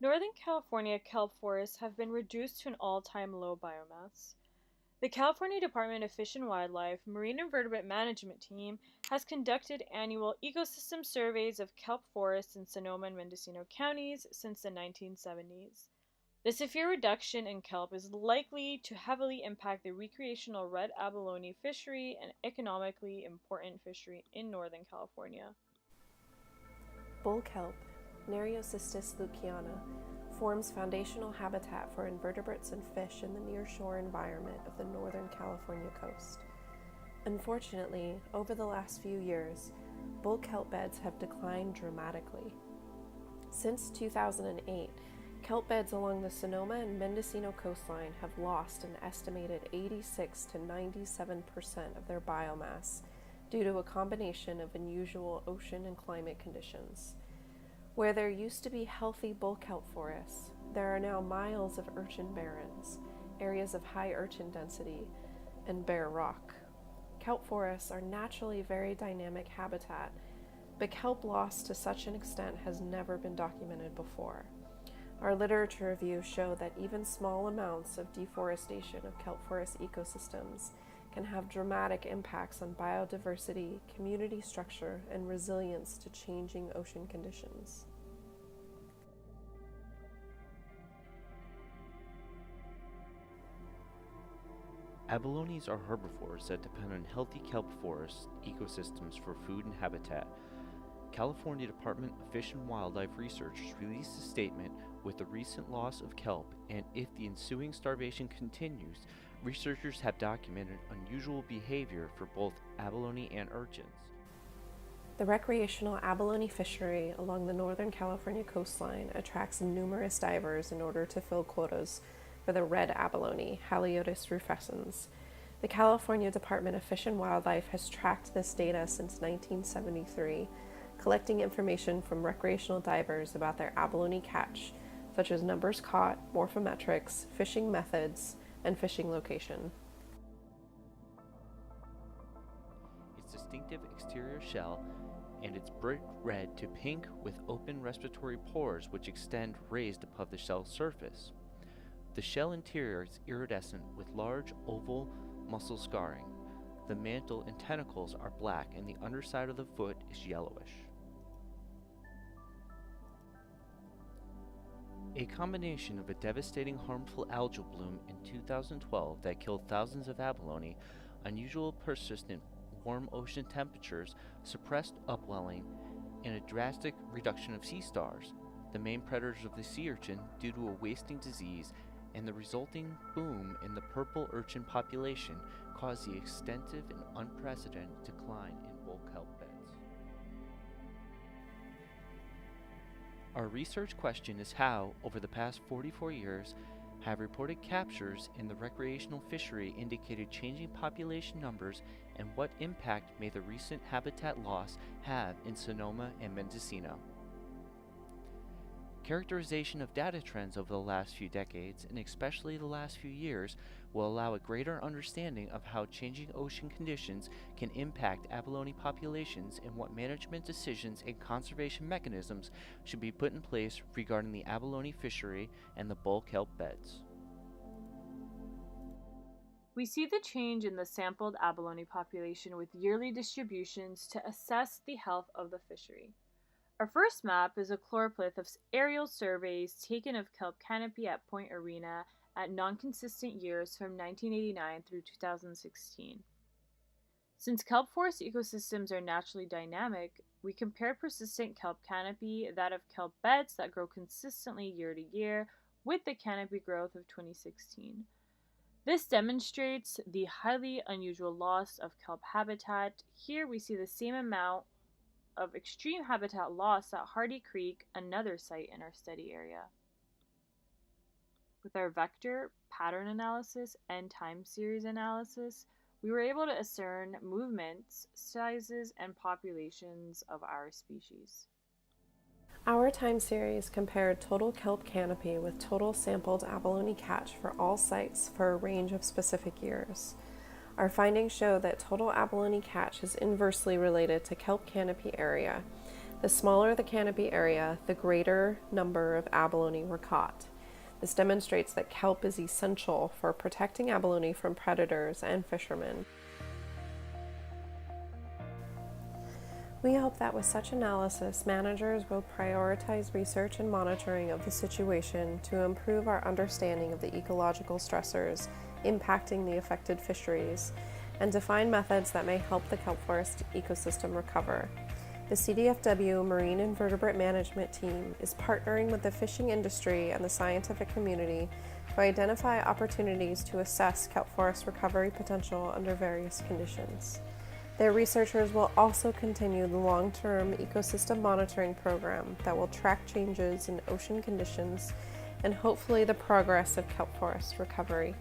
Northern California kelp forests have been reduced to an all-time low biomass. The California Department of Fish and Wildlife Marine Invertebrate Management Team has conducted annual ecosystem surveys of kelp forests in Sonoma and Mendocino counties since the 1970s. The severe reduction in kelp is likely to heavily impact the recreational red abalone fishery, an economically important fishery in Northern California. Bull kelp, Nereocystis luetkeana, forms foundational habitat for invertebrates and fish in the nearshore environment of the Northern California coast. Unfortunately, over the last few years, bull kelp beds have declined dramatically. Since 2008, kelp beds along the Sonoma and Mendocino coastline have lost an estimated 86 to 97% of their biomass due to a combination of unusual ocean and climate conditions. Where there used to be healthy bull kelp forests, there are now miles of urchin barrens, areas of high urchin density, and bare rock. Kelp forests are naturally very dynamic habitat, but kelp loss to such an extent has never been documented before. Our literature reviews show that even small amounts of deforestation of kelp forest ecosystems can have dramatic impacts on biodiversity, community structure, and resilience to changing ocean conditions. Abalones are herbivores that depend on healthy kelp forest ecosystems for food and habitat. California Department of Fish and Wildlife researchers released a statement with the recent loss of kelp, and if the ensuing starvation continues, researchers have documented unusual behavior for both abalone and urchins. The recreational abalone fishery along the Northern California coastline attracts numerous divers in order to fill quotas for the red abalone, Haliotus rufescens. The California Department of Fish and Wildlife has tracked this data since 1973, collecting information from recreational divers about their abalone catch, such as numbers caught, morphometrics, fishing methods, and fishing location. Its distinctive exterior shell and its brick red to pink with open respiratory pores which extend raised above the shell surface. The shell interior is iridescent with large oval muscle scarring. The mantle and tentacles are black and the underside of the foot is yellowish. A combination of a devastating harmful algal bloom in 2012 that killed thousands of abalone, unusual persistent warm ocean temperatures, suppressed upwelling, and a drastic reduction of sea stars, the main predators of the sea urchin, due to a wasting disease, and the resulting boom in the purple urchin population caused the extensive and unprecedented decline in bull kelp beds. Our research question is how, over the past 44 years, have reported captures in the recreational fishery indicated changing population numbers, and what impact may the recent habitat loss have in Sonoma and Mendocino? Characterization of data trends over the last few decades, and especially the last few years, will allow a greater understanding of how changing ocean conditions can impact abalone populations and what management decisions and conservation mechanisms should be put in place regarding the abalone fishery and the bull kelp beds. We see the change in the sampled abalone population with yearly distributions to assess the health of the fishery. Our first map is a choropleth of aerial surveys taken of kelp canopy at Point Arena at non-consistent years from 1989 through 2016. Since kelp forest ecosystems are naturally dynamic, we compared persistent kelp canopy, that of kelp beds that grow consistently year to year, with the canopy growth of 2016. This demonstrates the highly unusual loss of kelp habitat. Here we see the same amount of extreme habitat loss at Hardy Creek, another site in our study area. With our vector, pattern analysis, and time series analysis, we were able to discern movements, sizes, and populations of our species. Our time series compared total kelp canopy with total sampled abalone catch for all sites for a range of specific years. Our findings show that total abalone catch is inversely related to kelp canopy area, The smaller the canopy area, the greater number of abalone were caught. This demonstrates that kelp is essential for protecting abalone from predators and fishermen. We hope that with such analysis, managers will prioritize research and monitoring of the situation to improve our understanding of the ecological stressors impacting the affected fisheries, and define methods that may help the kelp forest ecosystem recover. The CDFW Marine Invertebrate Management Team is partnering with the fishing industry and the scientific community to identify opportunities to assess kelp forest recovery potential under various conditions. Their researchers will also continue the long-term ecosystem monitoring program that will track changes in ocean conditions and hopefully the progress of kelp forest recovery.